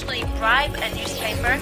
actually bribe a newspaper?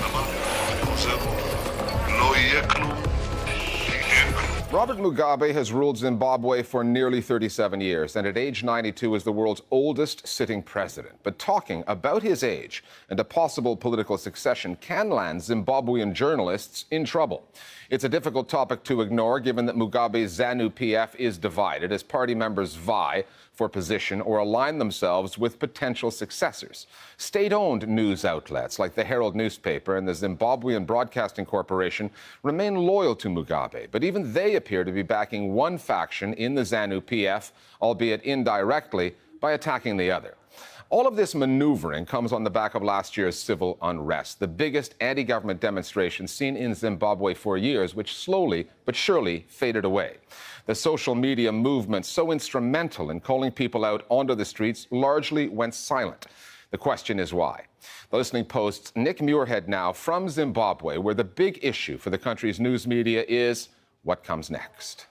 Robert Mugabe has ruled Zimbabwe for nearly 37 years, and at age 92 is the world's oldest sitting president. But talking about his age and a possible political succession can land Zimbabwean journalists in trouble. It's a difficult topic to ignore, given that Mugabe's ZANU-PF is divided as party members vie for position or align themselves with potential successors. State-owned news outlets like the Herald newspaper and the Zimbabwean Broadcasting Corporation remain loyal to Mugabe, but even they appear to be backing one faction in the ZANU-PF, albeit indirectly, by attacking the other. All of this maneuvering comes on the back of last year's civil unrest, the biggest anti-government demonstration seen in Zimbabwe for years, which slowly but surely faded away. The social media movement, so instrumental in calling people out onto the streets, largely went silent. The question is why. The Listening Post's Nick Muirhead now from Zimbabwe, where the big issue for the country's news media is what comes next.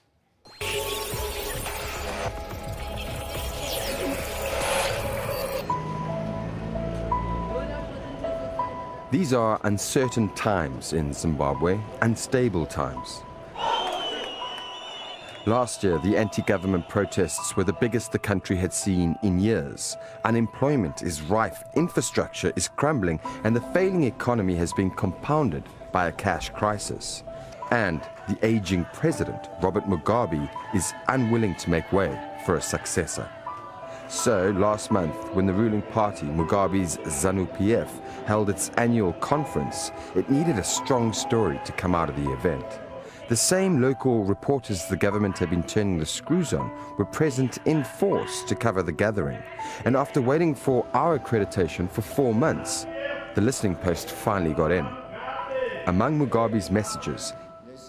These are uncertain times in Zimbabwe, unstable times. Last year, the anti-government protests were the biggest the country had seen in years. Unemployment is rife, infrastructure is crumbling, and the failing economy has been compounded by a cash crisis. And the aging president, Robert Mugabe, is unwilling to make way for a successor. So, last month, when the ruling party, Mugabe's ZANU-PF, held its annual conference, it needed a strong story to come out of the event. The same local reporters the government had been turning the screws on were present in force to cover the gathering. And after waiting for our accreditation for 4 months, the Listening Post finally got in. Among Mugabe's messages,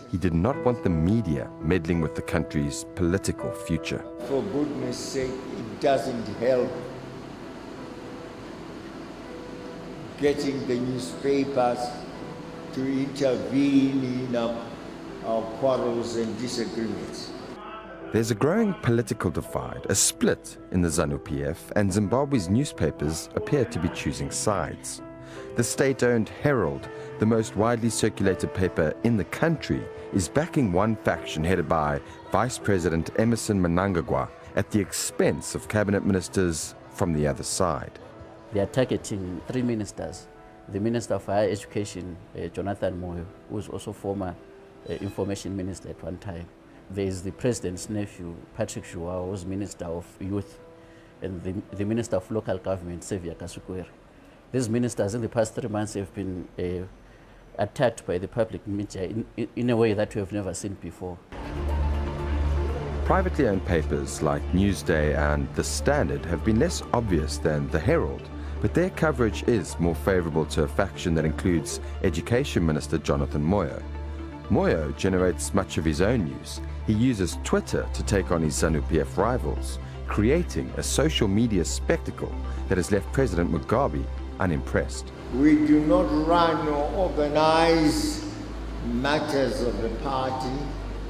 he did not want the media meddling with the country's political future. For goodness sake, it doesn't help getting the newspapers to intervene in our quarrels and disagreements. There's a growing political divide, a split in the ZANU-PF, and Zimbabwe's newspapers appear to be choosing sides. The state-owned Herald, the most widely circulated paper in the country, is backing one faction headed by Vice President Emmerson Mnangagwa at the expense of cabinet ministers from the other side. They are targeting 3 ministers. The Minister of Higher Education, Jonathan Moyo, who is also former information minister at one time. There is the president's nephew, Patrick Joao, who is Minister of Youth, and the Minister of Local Government, Xavier Kasukwere. These ministers in the past 3 months have been attacked by the public media in a way that we have never seen before. Privately owned papers like Newsday and The Standard have been less obvious than The Herald, but their coverage is more favorable to a faction that includes Education Minister Jonathan Moyo. Moyo generates much of his own news. He uses Twitter to take on his ZANU-PF rivals, creating a social media spectacle that has left President Mugabe unimpressed. We do not run or organize matters of the party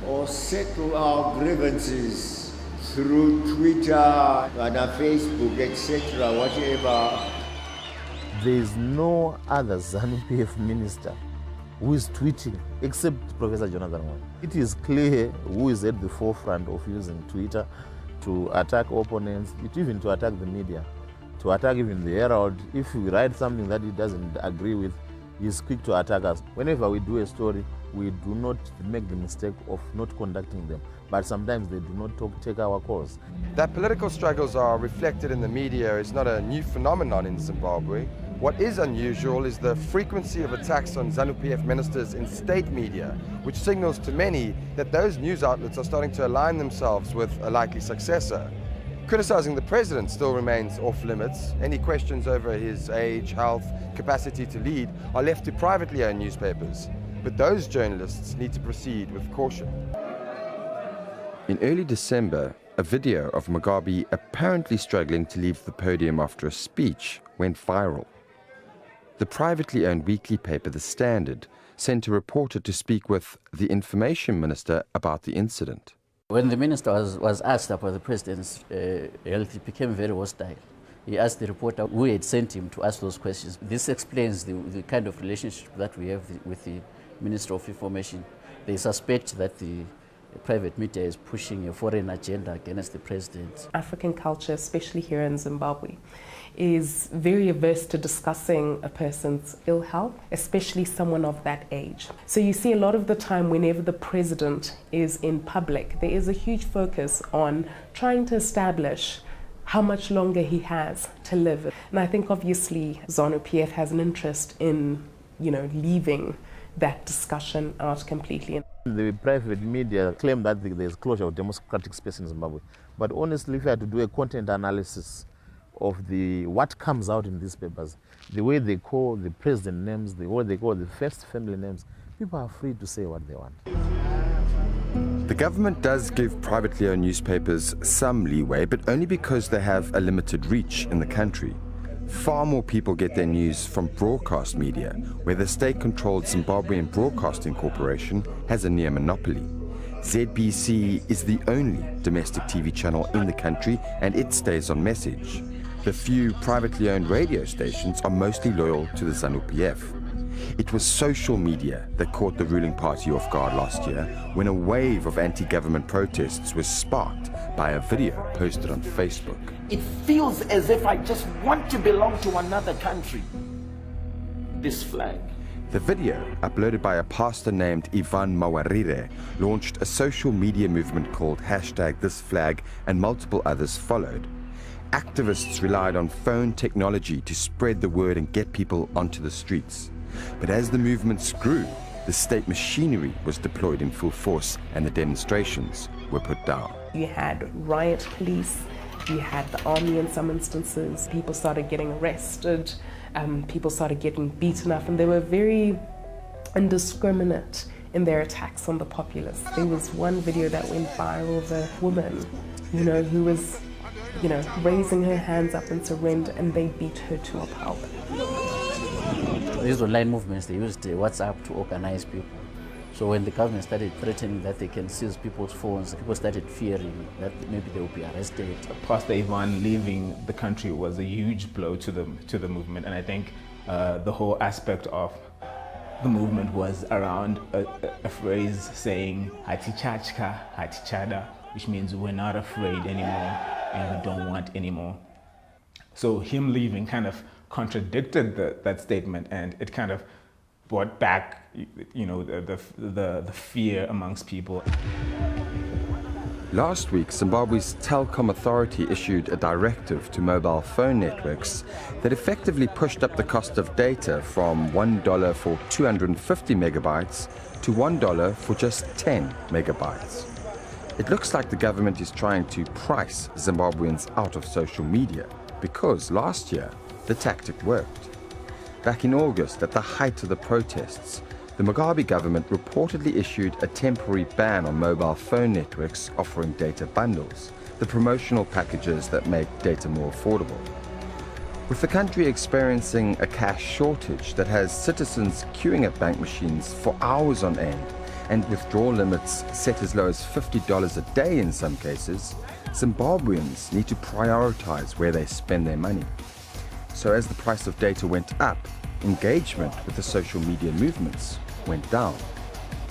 or settle our grievances through Twitter and Facebook, etc., whatever. There is no other ZANU-PF minister who is tweeting except Professor Jonathan Moyo. It is clear who is at the forefront of using Twitter to attack opponents, even to attack the media, to attack even the Herald. If we write something that he doesn't agree with, he's quick to attack us. Whenever we do a story, we do not make the mistake of not conducting them, but sometimes they do not take our calls. That political struggles are reflected in the media is not a new phenomenon in Zimbabwe. What is unusual is the frequency of attacks on ZANU-PF ministers in state media, which signals to many that those news outlets are starting to align themselves with a likely successor. Criticizing the president still remains off limits. Any questions over his age, health, capacity to lead are left to privately owned newspapers. But those journalists need to proceed with caution. In early December, a video of Mugabe apparently struggling to leave the podium after a speech went viral. The privately owned weekly paper, The Standard, sent a reporter to speak with the information minister about the incident. When the minister was asked about the president's health, he became very hostile. He asked the reporter who had sent him to ask those questions. This explains the kind of relationship that we have with the Minister of Information. They suspect that the private media is pushing a foreign agenda against the president. African culture, especially here in Zimbabwe, is very averse to discussing a person's ill health, especially someone of that age. So you see a lot of the time whenever the president is in public, there is a huge focus on trying to establish how much longer he has to live. And I think obviously ZANU-PF has an interest in, leaving that discussion out completely. The private media claim that there's closure of democratic space in Zimbabwe. But honestly, if I had to do a content analysis of what comes out in these papers, the way they call the president names, the way they call the first family names, people are free to say what they want. The government does give privately owned newspapers some leeway, but only because they have a limited reach in the country. Far more people get their news from broadcast media, where the state-controlled Zimbabwean Broadcasting Corporation has a near monopoly. ZBC is the only domestic TV channel in the country, and it stays on message. The few privately owned radio stations are mostly loyal to the ZANU-PF. It was social media that caught the ruling party off guard last year when a wave of anti-government protests was sparked by a video posted on Facebook. It feels as if I just want to belong to another country. This flag. The video, uploaded by a pastor named Ivan Mawarire, launched a social media movement called #ThisFlag, and multiple others followed. Activists relied on phone technology to spread the word and get people onto the streets. But as the movements grew, the state machinery was deployed in full force and the demonstrations were put down. You had riot police, you had the army in some instances, people started getting arrested, people started getting beaten up, and they were very indiscriminate in their attacks on the populace. There was one video that went viral of a woman, who was, raising her hands up in surrender, and they beat her to a pulp. These online movements, they used WhatsApp to organize people. So when the government started threatening that they can seize people's phones, people started fearing that maybe they will be arrested. Pastor Ivan leaving the country was a huge blow to the movement, and I think the whole aspect of the movement was around a phrase saying "Hati chachka, hati chada," which means we're not afraid anymore and we don't want anymore. So him leaving kind of contradicted that statement, and it kind of brought back, the fear amongst people. Last week, Zimbabwe's Telecom Authority issued a directive to mobile phone networks that effectively pushed up the cost of data from $1 for 250 megabytes to $1 for just 10 megabytes. It looks like the government is trying to price Zimbabweans out of social media, because last year, the tactic worked. Back in August, at the height of the protests, the Mugabe government reportedly issued a temporary ban on mobile phone networks offering data bundles, the promotional packages that make data more affordable. With the country experiencing a cash shortage that has citizens queuing at bank machines for hours on end, and withdrawal limits set as low as $50 a day in some cases, Zimbabweans need to prioritize where they spend their money. So as the price of data went up, engagement with the social media movements went down.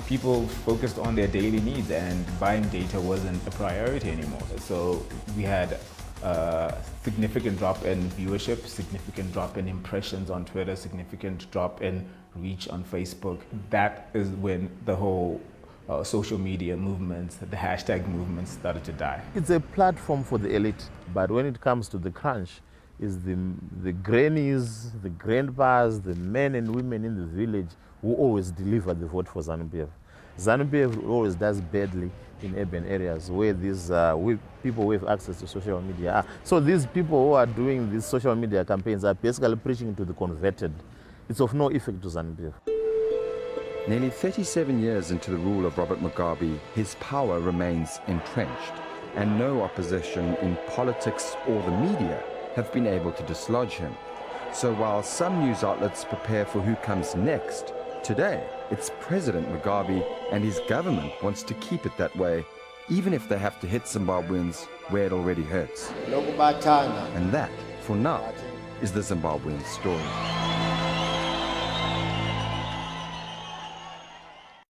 People focused on their daily needs, and buying data wasn't a priority anymore. So we had a significant drop in viewership, significant drop in impressions on Twitter, significant drop in reach on Facebook. That is when the whole social media movements, the hashtag movements started to die. It's a platform for the elite, but when it comes to the crunch, is the grannies, the grandpas, the men and women in the village who always deliver the vote for ZANU-PF. ZANU-PF always does badly in urban areas where these people with access to social media are. So these people who are doing these social media campaigns are basically preaching to the converted. It's of no effect to ZANU-PF. Nearly 37 years into the rule of Robert Mugabe, his power remains entrenched, and no opposition in politics or the media have been able to dislodge him. So while some news outlets prepare for who comes next, today it's President Mugabe and his government wants to keep it that way, even if they have to hit Zimbabweans where it already hurts. And that for now is the Zimbabwean story.